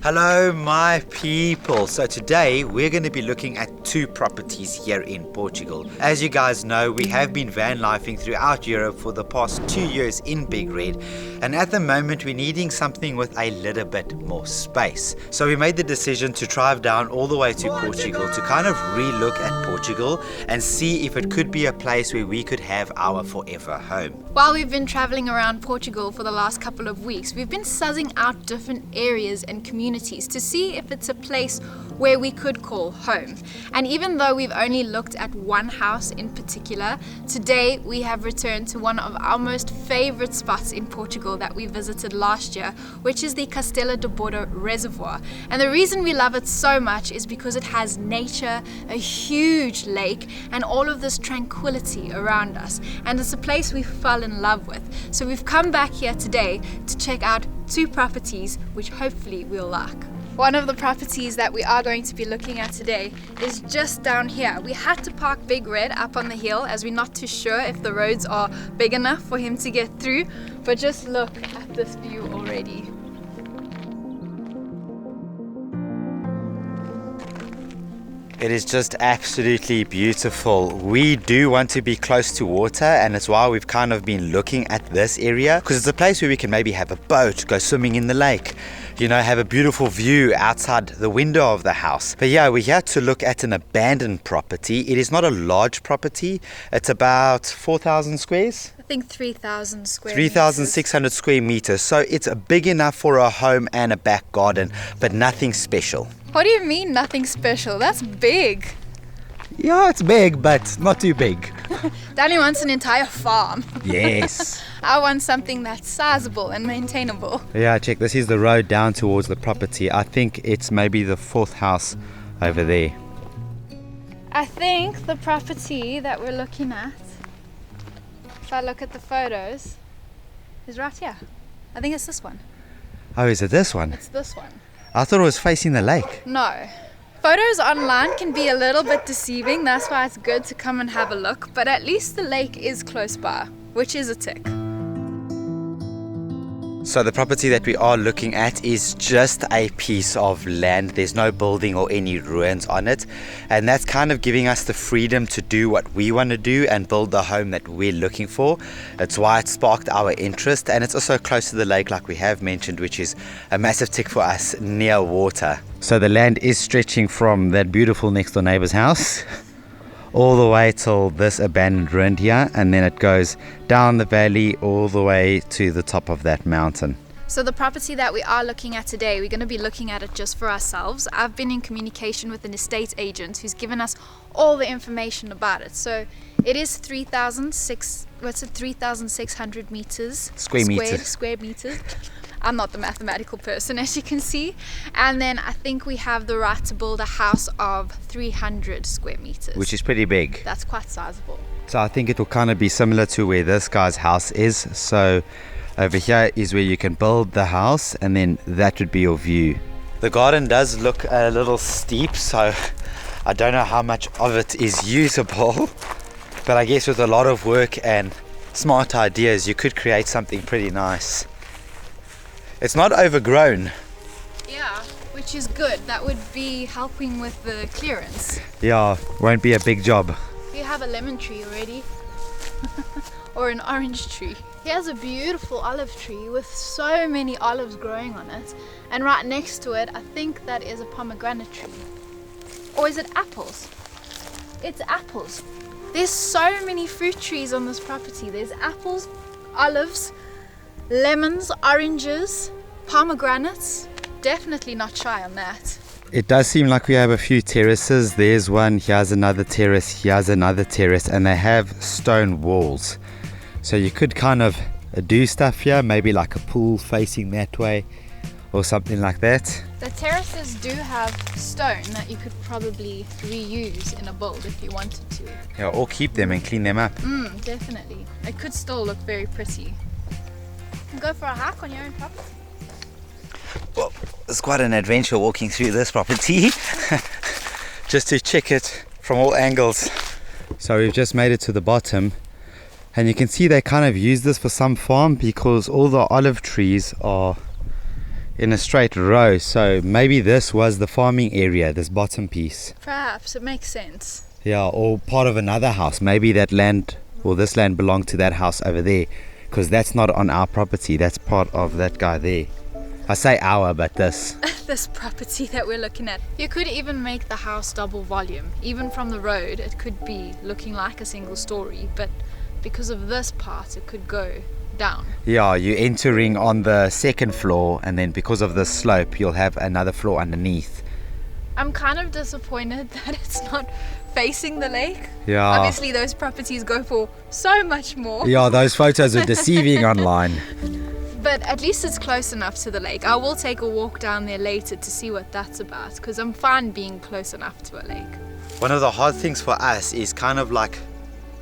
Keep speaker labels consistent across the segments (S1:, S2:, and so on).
S1: Hello my people. So today we're going to be looking at two properties here in Portugal. As you guys know, we have been van lifing throughout Europe for the past 2 years in Big Red, and at the moment we're needing something with a little bit more space. So we made the decision to drive down all the way to Portugal to kind of re-look at Portugal and see if it could be a place where we could have our forever home.
S2: While we've been traveling around Portugal for the last couple of weeks, we've been sussing out different areas and communities to see if it's a place where we could call home. And even though we've only looked at one house in particular, today we have returned to one of our most favorite spots in Portugal that we visited last year, which is the Castelo de Borda Reservoir. And the reason we love it so much is because it has nature, a huge lake, and all of this tranquility around us. And it's a place we fell in love with. So we've come back here today to check out two properties which hopefully we'll like. One of the properties that we are going to be looking at today is just down here. We had to park Big Red up on the hill as we're not too sure if the roads are big enough for him to get through, but just look at this view already.
S1: It is just absolutely beautiful. We do want to be close to water, and it's why we've kind of been looking at this area, because it's a place where we can maybe have a boat, go swimming in the lake, you know, have a beautiful view outside the window of the house. But yeah, we're here to look at an abandoned property. It is not a large property. It's about 4,000 squares.
S2: I think 3,000 square
S1: 3,600 square meters. So it's big enough for a home and a back garden, but nothing special.
S2: What do you mean nothing special? That's big.
S1: Yeah, it's big, but not too big.
S2: Danny wants an entire farm.
S1: Yes.
S2: I want something that's sizable and maintainable.
S1: Yeah, check. This is the road down towards the property. I think it's maybe the fourth house over there.
S2: I think the property that we're looking at, if I look at the photos, is right here. I think it's this one.
S1: Oh, is it this one?
S2: It's this one.
S1: I thought it was facing the lake.
S2: No. Photos online can be a little bit deceiving. That's why it's good to come and have a look. But at least the lake is close by, which is a tick.
S1: So the property that we are looking at is just a piece of land. There's no building or any ruins on it. And that's kind of giving us the freedom to do what we want to do and build the home that we're looking for. It's why it sparked our interest. And it's also close to the lake, like we have mentioned, which is a massive tick for us, near water. So the land is stretching from that beautiful next door neighbor's house all the way till this abandoned ruin here, and then it goes down the valley all the way to the top of that mountain.
S2: So the property that we are looking at today, we're going to be looking at it just for ourselves. I've been in communication with an estate agent who's given us all the information about it. So it is 3,600 meters
S1: square meters.
S2: I'm not the mathematical person, as you can see. And then I think we have the right to build a house of 300 square meters.
S1: Which is pretty big.
S2: That's quite sizable.
S1: So I think it will kind of be similar to where this guy's house is. So over here is where you can build the house, and then that would be your view. The garden does look a little steep, so I don't know how much of it is usable. But I guess with a lot of work and smart ideas, you could create something pretty nice. It's not overgrown.
S2: Yeah, which is good. That would be helping with the clearance.
S1: Yeah, won't be a big job.
S2: You have a lemon tree already. Or an orange tree. Here's a beautiful olive tree with so many olives growing on it. And right next to it, I think that is a pomegranate tree. Or is it apples? It's apples. There's so many fruit trees on this property. There's apples, olives, lemons, oranges, pomegranates. Definitely not shy on that.
S1: It does seem like we have a few terraces. There's one, here's another terrace, here's another terrace, and they have stone walls. So you could kind of do stuff here, maybe like a pool facing that way or something like that.
S2: The terraces do have stone that you could probably reuse in a build if you wanted to.
S1: Yeah, or keep them and clean them up.
S2: Definitely. It could still look very pretty. You can go for a hike on your own property.
S1: Well, it's quite an adventure walking through this property just to check it from all angles. So we've just made it to the bottom, and you can see they kind of use this for some farm because all the olive trees are in a straight row. So maybe this was the farming area, this bottom piece.
S2: Perhaps, it makes sense.
S1: Yeah, or part of another house. Maybe that land, or this land belonged to that house over there, because that's not on our property. That's part of that guy there. I say our, but this.
S2: This property that we're looking at. You could even make the house double volume. Even from the road, it could be looking like a single story, but because of this part, it could go down.
S1: Yeah, you're entering on the second floor, and then because of the slope, you'll have another floor underneath.
S2: I'm kind of disappointed that it's not facing the lake.
S1: Yeah.
S2: Obviously, those properties go for so much more.
S1: Yeah, those photos are deceiving online.
S2: But at least it's close enough to the lake. I will take a walk down there later to see what that's about, because I'm fine being close enough to a lake.
S1: One of the hard things for us is kind of like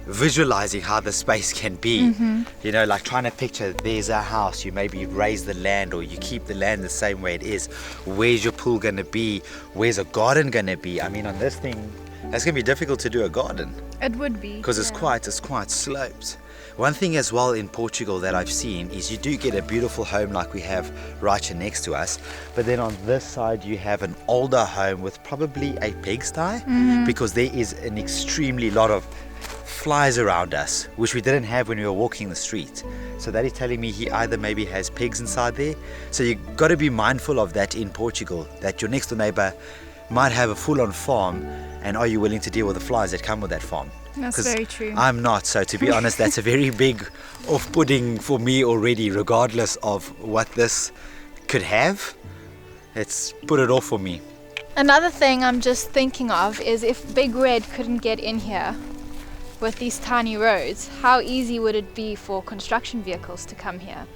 S1: visualizing how the space can be. You know, like trying to picture there's a house, you maybe raise the land or you keep the land the same way it is. Where's your pool going to be? Where's a garden going to be? I mean, on this thing, it's going to be difficult to do a garden.
S2: It would be.
S1: Because it's quite sloped. One thing as well in Portugal that I've seen is you do get a beautiful home like we have right here next to us, but then on this side you have an older home with probably a pigsty, because there is an extremely lot of flies around us, which we didn't have when we were walking the street. So that is telling me he either maybe has pigs inside there. So you got to be mindful of that in Portugal, that your next door neighbor might have a full-on farm, and are you willing to deal with the flies that come with that farm?
S2: That's very true.
S1: I'm not, so to be honest, that's a very big off-putting for me already, regardless of what this could have. It's put it off for me.
S2: Another thing I'm just thinking of is if Big Red couldn't get in here with these tiny roads, how easy would it be for construction vehicles to come here?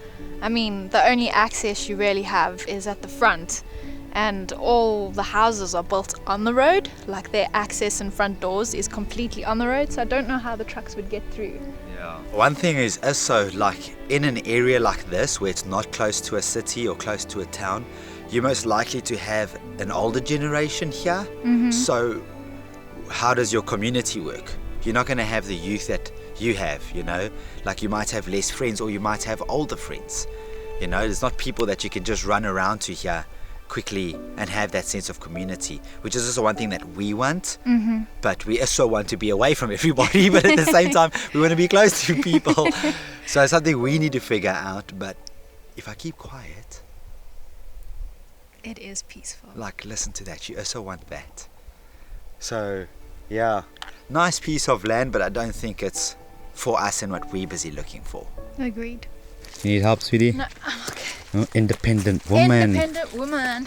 S2: I mean, the only access you really have is at the front, and all the houses are built on the road, like their access and front doors is completely on the road, so I don't know how the trucks would get through.
S1: Yeah. One thing is also, like in an area like this where it's not close to a city or close to a town, you're most likely to have an older generation here. So how does your community work? You're not going to have the youth that you have, you know, like you might have less friends, or you might have older friends, you know. There's not people that you can just run around to here quickly and have that sense of community, which is also one thing that we want. But we also want to be away from everybody, but at the same time we want to be close to people. So it's something we need to figure out. But if I keep quiet,
S2: It is peaceful.
S1: like, listen to that, you also want that. So yeah, nice piece of land, but I don't think it's for us and what we're busy looking for.
S2: Agreed.
S1: You need help, sweetie?
S2: No, I'm okay.
S1: Oh, independent woman.
S2: Independent woman.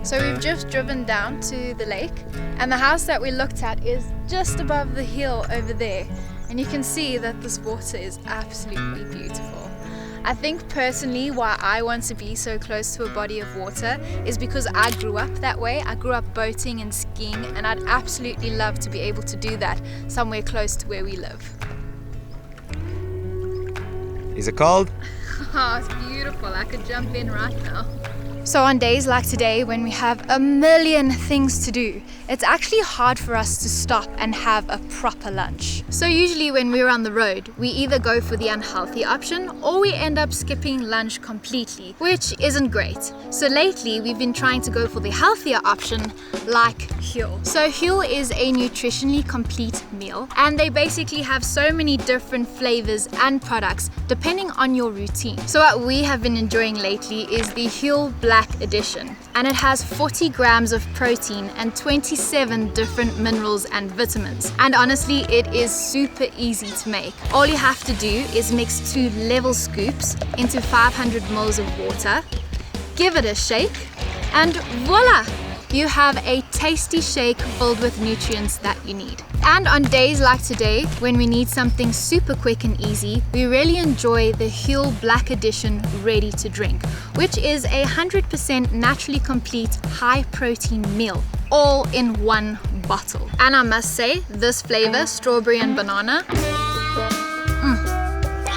S2: So we've just driven down to the lake, and the house that we looked at is just above the hill over there, and you can see that this water is absolutely beautiful. I think personally why I want to be so close to a body of water is because I grew up that way. I grew up boating and skiing, and I'd absolutely love to be able to do that somewhere close to where we live.
S1: Is it cold?
S2: Oh, it's beautiful. I could jump in right now. So on days like today, when we have a million things to do, it's actually hard for us to stop and have a proper lunch. So usually when we're on the road, we either go for the unhealthy option or we end up skipping lunch completely, which isn't great. So lately we've been trying to go for the healthier option, like Huel. So Huel is a nutritionally complete meal, and they basically have so many different flavors and products depending on your routine. So what we have been enjoying lately is the Huel Black Edition, and it has 40 grams of protein and 27 different minerals and vitamins. And honestly, it is super easy to make. All you have to do is mix 2 level scoops into 500 ml of water, give it a shake, and voila! You have a tasty shake filled with nutrients that you need. And on days like today, when we need something super quick and easy, we really enjoy the Huel Black Edition Ready to Drink, which is a 100% naturally complete high protein meal, all in one bottle. And I must say, this flavor, strawberry and banana,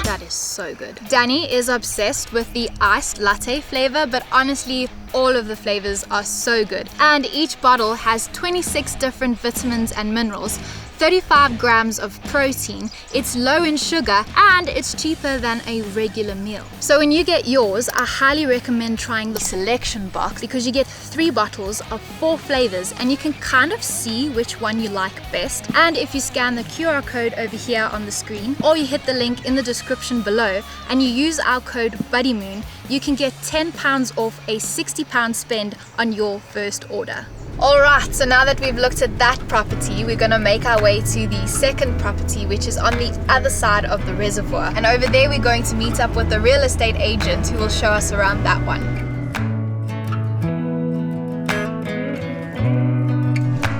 S2: that is so good. Danny is obsessed with the iced latte flavor, but honestly, all of the flavors are so good. And each bottle has 26 different vitamins and minerals, 35 grams of protein, it's low in sugar, and it's cheaper than a regular meal. So when you get yours, I highly recommend trying the selection box because you get 3 bottles of 4 flavors and you can kind of see which one you like best. And if you scan the QR code over here on the screen, or you hit the link in the description below and you use our code Buddymoon, you can get £10 off a £60 spend on your first order. Alright, so now that we've looked at that property, we're going to make our way to the second property, which is on the other side of the reservoir. And over there we're going to meet up with the real estate agent who will show us around that one.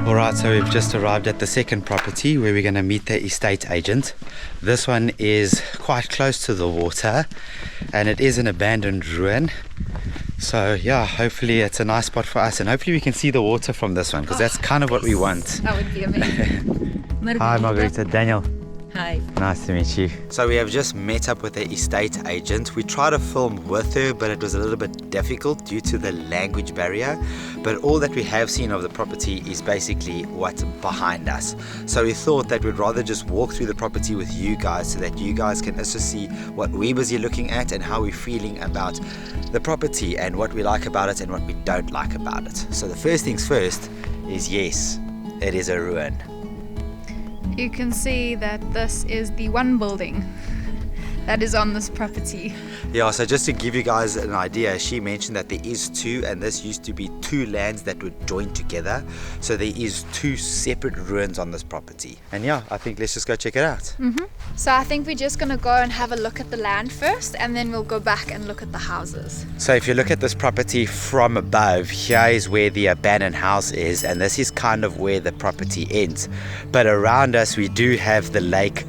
S1: Alright, so we've just arrived at the second property where we're going to meet the estate agent. This one is quite close to the water and it is an abandoned ruin. So yeah, hopefully it's a nice spot for us and hopefully we can see the water from this one because that's kind of what we want.
S2: That would be amazing.
S1: Hi Margarita, Daniel.
S3: Hi.
S1: Nice to meet you. So we have just met up with the estate agent. We tried to film with her, but it was a little bit difficult due to the language barrier. But all that we have seen of the property is basically what's behind us. So we thought that we'd rather just walk through the property with you guys so that you guys can also see what we're busy looking at and how we're feeling about the property and what we like about it and what we don't like about it. So the first things first is yes, it is a ruin.
S2: You can see that this is the one building that is on this property.
S1: Yeah, so just to give you guys an idea, she mentioned that there is 2 and this used to be 2 lands that were joined together. So there is 2 separate ruins on this property. And yeah, I think let's just go check it out.
S2: So I think we're just going to go and have a look at the land first and then we'll go back and look at the houses.
S1: So if you look at this property from above, here is where the abandoned house is and this is kind of where the property ends. But around us we do have the lake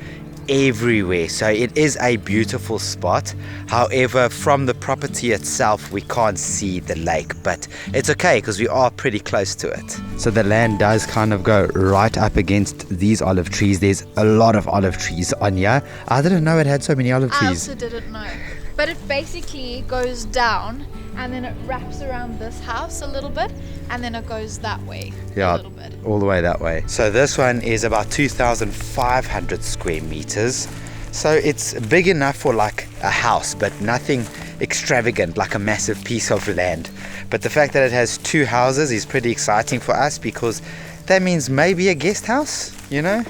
S1: everywhere, so it is a beautiful spot. However, from the property itself we can't see the lake, but it's okay because we are pretty close to it. So the land does kind of go right up against these olive trees. There's a lot of olive trees on here. I didn't know it had so many olive trees.
S2: I also didn't know, but it basically goes down and then it wraps around this house a little bit and then it goes that way a little bit.
S1: All the way that way. So this one is about 2,500 square meters. So it's big enough for like a house, but nothing extravagant like a massive piece of land. But the fact that it has 2 houses is pretty exciting for us because that means maybe a guest house, you know?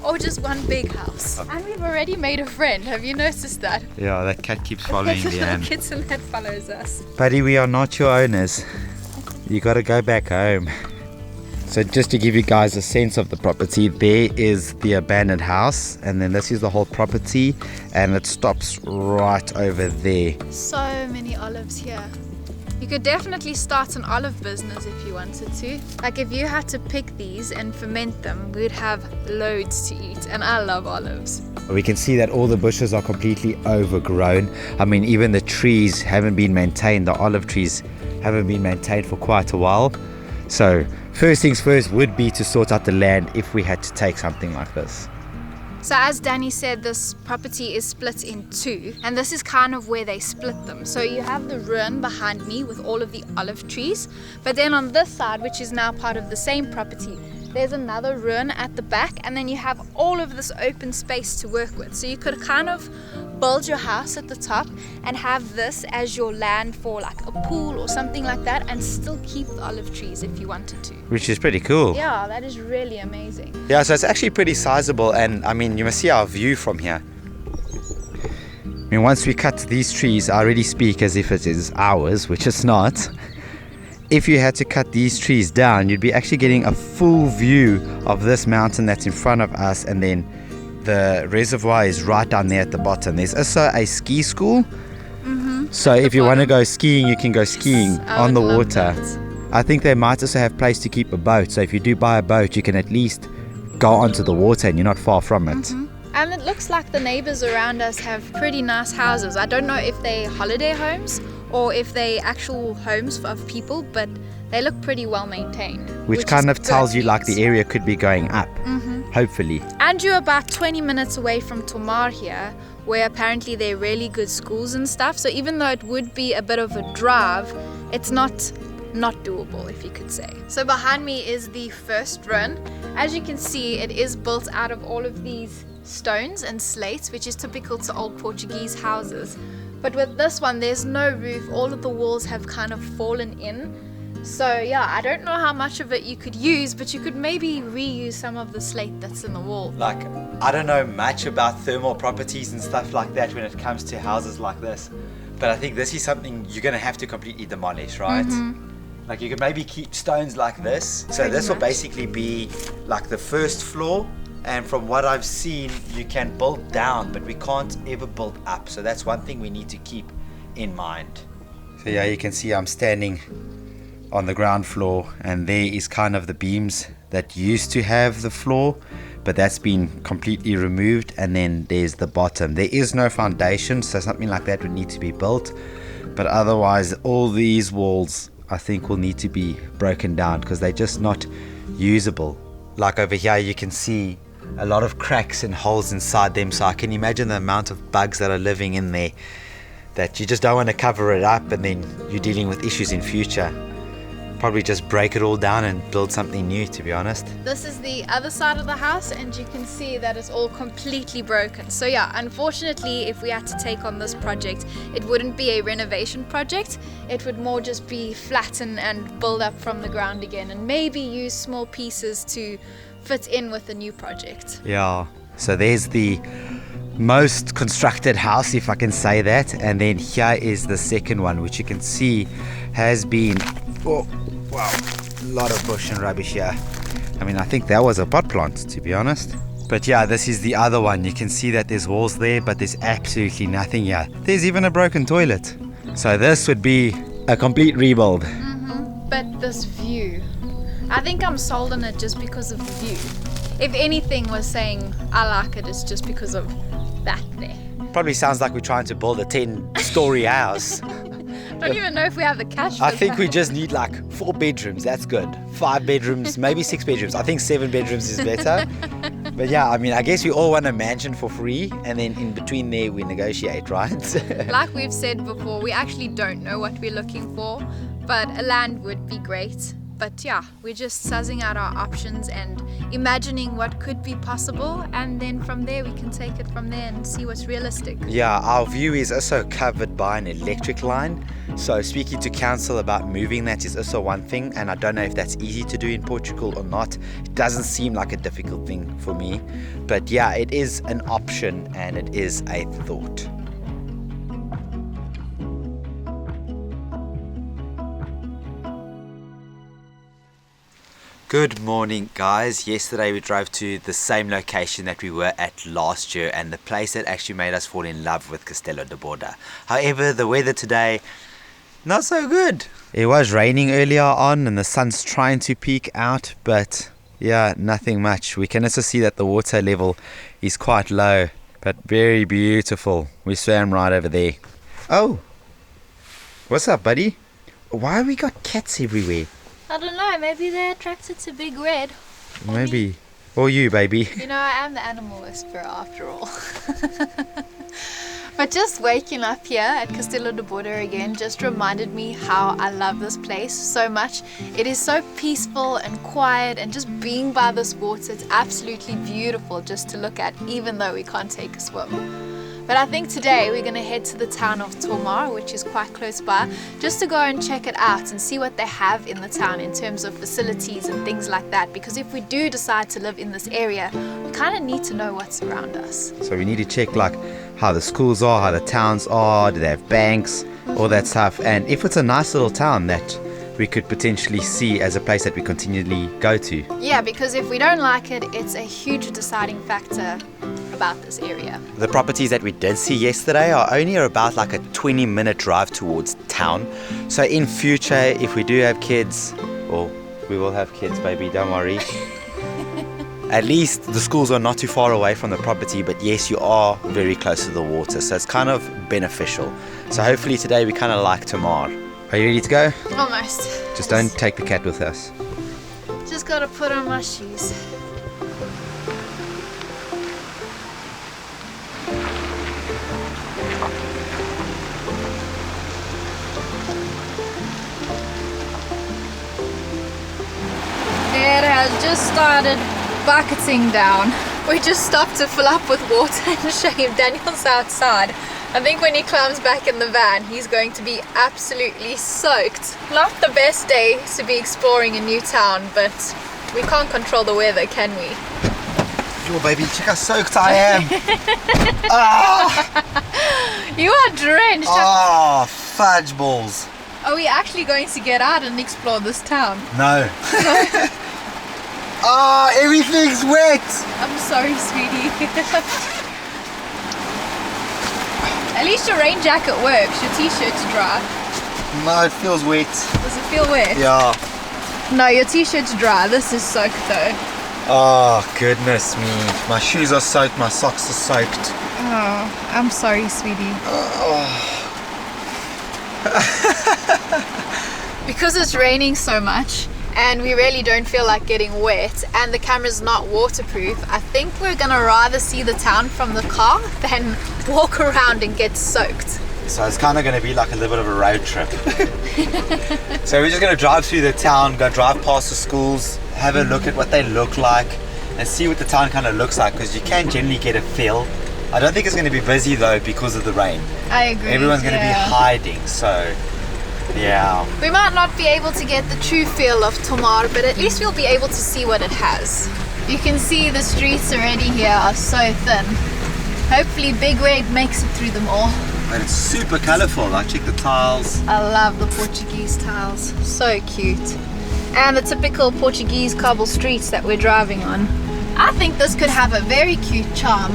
S2: Or just one big house. And we've already made a friend. Have you noticed that?
S1: Yeah, that cat keeps following
S2: There's a
S1: the
S2: little kitten that follows us.
S1: Buddy, we are not your owners. You gotta go back home. So just to give you guys a sense of the property, there is the abandoned house and then this is the whole property and it stops right over there.
S2: So many olives here. You could definitely start an olive business if you wanted to. Like if you had to pick these and ferment them, we'd have loads to eat, and I love olives.
S1: We can see that all the bushes are completely overgrown. I mean, even the trees haven't been maintained. The olive trees haven't been maintained for quite a while. So first things first would be to sort out the land if we had to take something like this.
S2: So as Danny said, this property is split in 2, and this is kind of where they split them. So you have the ruin behind me with all of the olive trees, but then on this side, which is now part of the same property, there's another ruin at the back, and then you have all of this open space to work with. So you could kind of build your house at the top and have this as your land for like a pool or something like that, and still keep the olive trees if you wanted to.
S1: Which is pretty cool.
S2: Yeah, that is really amazing.
S1: Yeah, so it's actually pretty sizable, and I mean, you must see our view from here. I mean, once we cut these trees, I already speak as if it is ours, which it's not. If you had to cut these trees down, you'd be actually getting a full view of this mountain that's in front of us, and then the reservoir is right down there at the bottom. There's also a ski school. So if you want to go skiing, you can go skiing on the water. I think they might also have place to keep a boat. So if you do buy a boat, you can at least go onto the water and you're not far from it.
S2: And it looks like the neighbors around us have pretty nice houses. I don't know if they holiday homes or if they actual homes of people, but they look pretty well maintained.
S1: Which kind of tells you like the area could be going up, hopefully.
S2: And you're about 20 minutes away from Tomar here, where apparently there are really good schools and stuff. So even though it would be a bit of a drive, it's not not doable, if you could say. So behind me is the first run. As you can see, it is built out of all of these stones and slates, which is typical to old Portuguese houses. But with this one, there's no roof. All of the walls have kind of fallen in. So yeah, I don't know how much of it you could use, but you could maybe reuse some of the slate that's in the wall.
S1: Like, I don't know much about thermal properties and stuff like that when it comes to houses like this, but I think this is something you're going to have to completely demolish, right? Like, you could maybe keep stones like this. So this will basically be like the first floor, and from what I've seen, you can build down, but we can't ever build up. So that's one thing we need to keep in mind. So yeah, you can see I'm standing on the ground floor, and there is kind of the beams that used to have the floor, but that's been completely removed. And then there's the bottom. There is no foundation, so something like that would need to be built, but otherwise all these walls I think will need to be broken down because they're just not usable. Like over here you can see a lot of cracks and holes inside them, so I can imagine the amount of bugs that are living in there that you just don't want to cover it up, and then you're dealing with issues in future. Probably just break it all down and build something new, to be honest.
S2: This is the other side of the house, and you can see that it's all completely broken. So yeah, unfortunately, if we had to take on this project, it wouldn't be a renovation project. It would more just be flatten and build up from the ground again, and maybe use small pieces to fit in with the new project.
S1: Yeah, so there's the most constructed house, if I can say that, and then here is the second one, which you can see has been, oh wow, a lot of bush and rubbish here. I mean, I think that was a pot plant, to be honest. But yeah, this is the other one. You can see that there's walls there, but there's absolutely nothing here. There's even a broken toilet. So this would be a complete rebuild.
S2: But this view, I think I'm sold on it just because of the view. If anything was saying I like it, it's just because of that there.
S1: Probably sounds like we're trying to build a 10-story house.
S2: Don't even know if we have the cash for
S1: I think
S2: that.
S1: we just need like 4 bedrooms. That's good. 5 bedrooms, maybe 6 bedrooms. I think 7 bedrooms is better. But yeah, I mean, I guess we all want a mansion for free, and then in between there we negotiate, right?
S2: Like we've said before, we actually don't know what we're looking for, but a land would be great. But yeah, we're just sussing out our options and imagining what could be possible, and then from there we can take it from there and see what's realistic.
S1: Yeah, our view is also covered by an electric line. So speaking to council about moving that is also one thing, and I don't know if that's easy to do in Portugal or not. It doesn't seem like a difficult thing for me. But yeah, it is an option and it is a thought. Good morning, guys. Yesterday we drove to the same location that we were at last year, and the place that actually made us fall in love with Castelo de Borda. However, the weather today, not so good. It was raining earlier on and the sun's trying to peek out, but yeah, nothing much. We can also see that the water level is quite low, but very beautiful. We swam right over there. Oh, what's up, buddy? Why have we got cats everywhere?
S2: I don't know, maybe they're attracted to Big Red.
S1: Maybe. Or you, baby.
S2: You know, I am the animal whisperer after all. But just waking up here at Castelo de Borda again just reminded me how I love this place so much. It is so peaceful and quiet, and just being by this water, it's absolutely beautiful just to look at, even though we can't take a swim. But I think today we're going to head to the town of Tomar, which is quite close by, just to go and check it out and see what they have in the town in terms of facilities and things like that. Because if we do decide to live in this area, we kind of need to know what's around us.
S1: So we need to check like how the schools are, how the towns are, do they have banks, all that stuff. And if it's a nice little town that we could potentially see as a place that we continually go to.
S2: Yeah, because if we don't like it, it's a huge deciding factor about this area.
S1: The properties that we did see yesterday are only about like a 20-minute drive towards town. So in future, if we do have kids, or we will have kids, baby, don't worry. At least the schools are not too far away from the property, but yes, you are very close to the water, so it's kind of beneficial. So hopefully today we kind of like Tomar. Are you ready to go?
S2: Almost.
S1: Just don't take the cat with us.
S2: Just gotta put on my shoes. has just started bucketing down. We just stopped to fill up with water and shave. Daniel's outside. I think when he climbs back in the van, he's going to be absolutely soaked. Not the best day to be exploring a new town, but we can't control the weather, can we?
S1: Yo, baby, check how soaked I am.
S2: You are drenched.
S1: Oh, fudge balls.
S2: Are we actually going to get out and explore this town?
S1: No. Oh, everything's wet.
S2: I'm sorry, sweetie. At least your rain jacket works. Your t-shirt's dry.
S1: No, it feels wet.
S2: Does it feel wet?
S1: Yeah.
S2: No, your t-shirt's dry. This is soaked though.
S1: Oh, goodness me. My shoes are soaked, my socks are soaked.
S2: Oh, I'm sorry, sweetie. Because it's raining so much and we really don't feel like getting wet and the camera's not waterproof, I think we're gonna rather see the town from the car than walk around and get soaked.
S1: So it's kind of going to be like a little bit of a road trip. So we're just going to drive through the town, go drive past the schools, have a look at what they look like and see what the town kind of looks like, because you can generally get a feel. I don't think it's going to be busy though because of the rain.
S2: I agree.
S1: Everyone's going to be hiding, so yeah.
S2: We might not be able to get the true feel of Tomar, but at least we'll be able to see what it has. You can see the streets already here are so thin. Hopefully Big Red makes it through them all.
S1: But it's super colourful. I check the tiles.
S2: I love the Portuguese tiles. So cute. And the typical Portuguese cobble streets that we're driving on. I think this could have a very cute charm.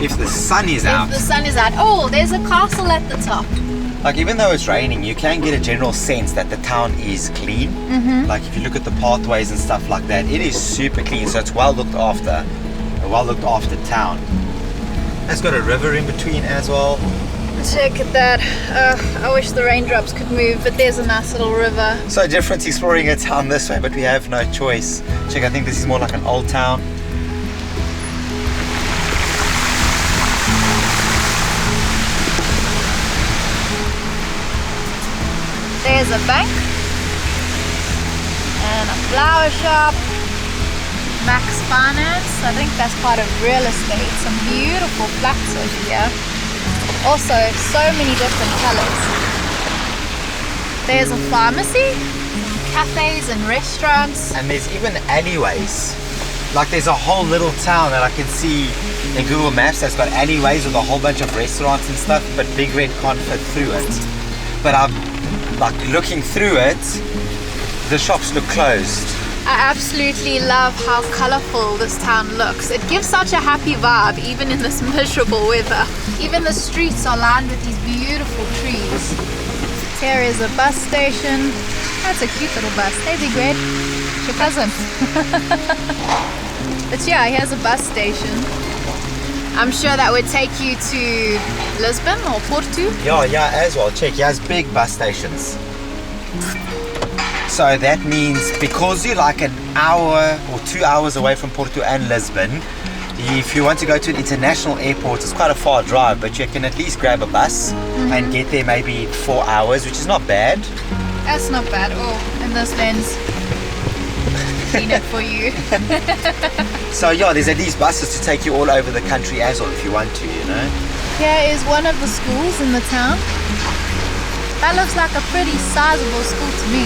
S1: If the sun is out.
S2: If the sun is out. Oh, there's a castle at the top.
S1: Like, even though it's raining, you can get a general sense that the town is clean. Like, if you look at the pathways and stuff like that, it is super clean. So it's well looked after. A well looked after town. It's got a river in between as well.
S2: Check at that. I wish the raindrops could move, but there's a nice little river.
S1: So different exploring a town this way, but we have no choice. Check, I think this is more like an old town.
S2: There's a bank and a flower shop. Max Finance, I think that's part of real estate. Some beautiful flats over here. Also, so many different colors. There's a pharmacy, cafes and restaurants.
S1: And there's even alleyways. Like, there's a whole little town that I can see in Google Maps that's got alleyways with a whole bunch of restaurants and stuff, but Big Red can't fit through it. But I'm like looking through it, the shops look closed.
S2: I absolutely love how colorful this town looks. It gives such a happy vibe even in this miserable weather. Even the streets are lined with these beautiful trees. Here is a bus station. That's a cute little bus. Hey Big Red, it's your cousin. But yeah, here's a bus station. I'm sure that would take you to Lisbon or Porto.
S1: Yeah, as well. Check, here's big bus stations. So that means because you're like an hour or 2 hours away from Porto and Lisbon, if you want to go to an international airport, it's quite a far drive, but you can at least grab a bus and get there maybe 4 hours, which is not bad.
S2: That's not bad. Oh, and this lens. Clean it for you.
S1: So yeah, there's at least buses to take you all over the country as well if you want to, you know.
S2: Here is one of the schools in the town. That looks like a pretty sizable school to me.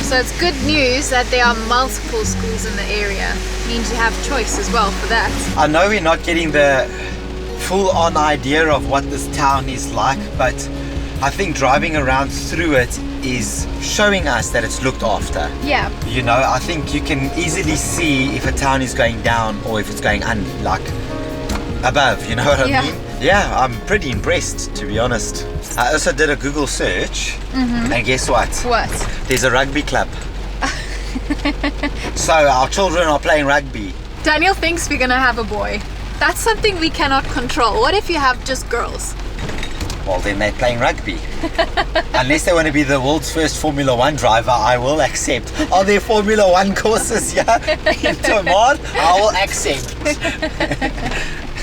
S2: So it's good news that there are multiple schools in the area. It means you have choice as well for that.
S1: I know we're not getting the full-on idea of what this town is like, but I think driving around through it is showing us that it's looked after.
S2: Yeah.
S1: You know, I think you can easily see if a town is going down or if it's going like above, you know what I mean? Yeah, I'm pretty impressed, to be honest. I also did a Google search, and guess what?
S2: What?
S1: There's a rugby club. So our children are playing rugby.
S2: Daniel thinks we're gonna have a boy. That's something we cannot control. What if you have just girls?
S1: Well, then they're playing rugby. Unless they want to be the world's first Formula 1 driver, I will accept. Are there Formula 1 courses here in Tomar? I will accept.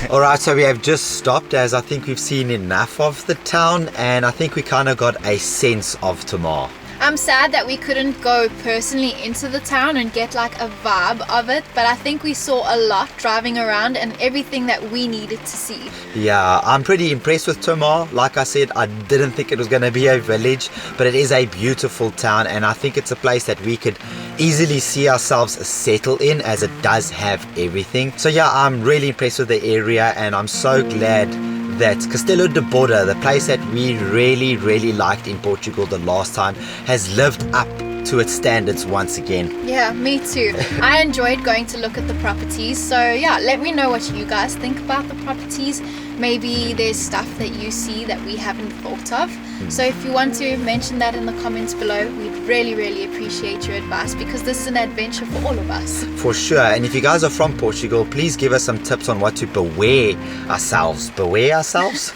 S1: Alright, so we have just stopped, as I think we've seen enough of the town, and I think we kind of got a sense of Tomar.
S2: I'm sad that we couldn't go personally into the town and get like a vibe of it, but I think we saw a lot driving around and everything that we needed to see.
S1: Yeah, I'm pretty impressed with Tomar. Like I said, I didn't think it was going to be a village, but it is a beautiful town, and I think it's a place that we could easily see ourselves settle in, as it does have everything. So yeah, I'm really impressed with the area, and I'm so glad that Castelo de Borda, the place that we really liked in Portugal the last time, has lived up to its standards once again.
S2: Yeah, me too. I enjoyed going to look at the properties. So yeah, let me know what you guys think about the properties. Maybe there's stuff that you see that we haven't thought of. So if you want to mention that in the comments below, we'd really appreciate your advice, because this is an adventure for all of us.
S1: For sure. And if you guys are from Portugal, please give us some tips on what to beware ourselves. Beware ourselves?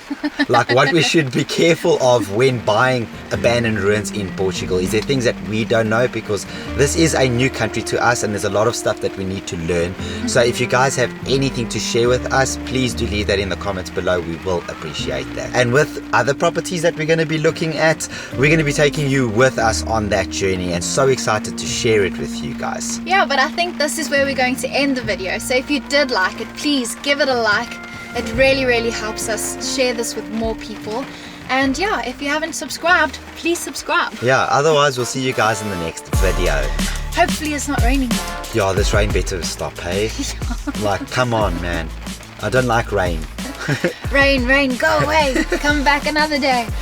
S1: Like what we should be careful of when buying abandoned ruins in Portugal. Is there things that we don't know? Because this is a new country to us, and there's a lot of stuff that we need to learn. So if you guys have anything to share with us, please do leave that in the comments below. We will appreciate that. And with other properties that we're going to be looking at, we're going to be taking you with us on that journey, and so excited to share it with you guys.
S2: Yeah, but I think this is where we're going to end the video. So if you did like it, please give it a like. It really helps us share this with more people. And yeah, if you haven't subscribed, please subscribe.
S1: Yeah, otherwise we'll see you guys in the next video.
S2: Hopefully it's not raining.
S1: Yeah, this rain better stop, hey? Like, come on, man. I don't like rain.
S2: Rain, go away. Come back another day.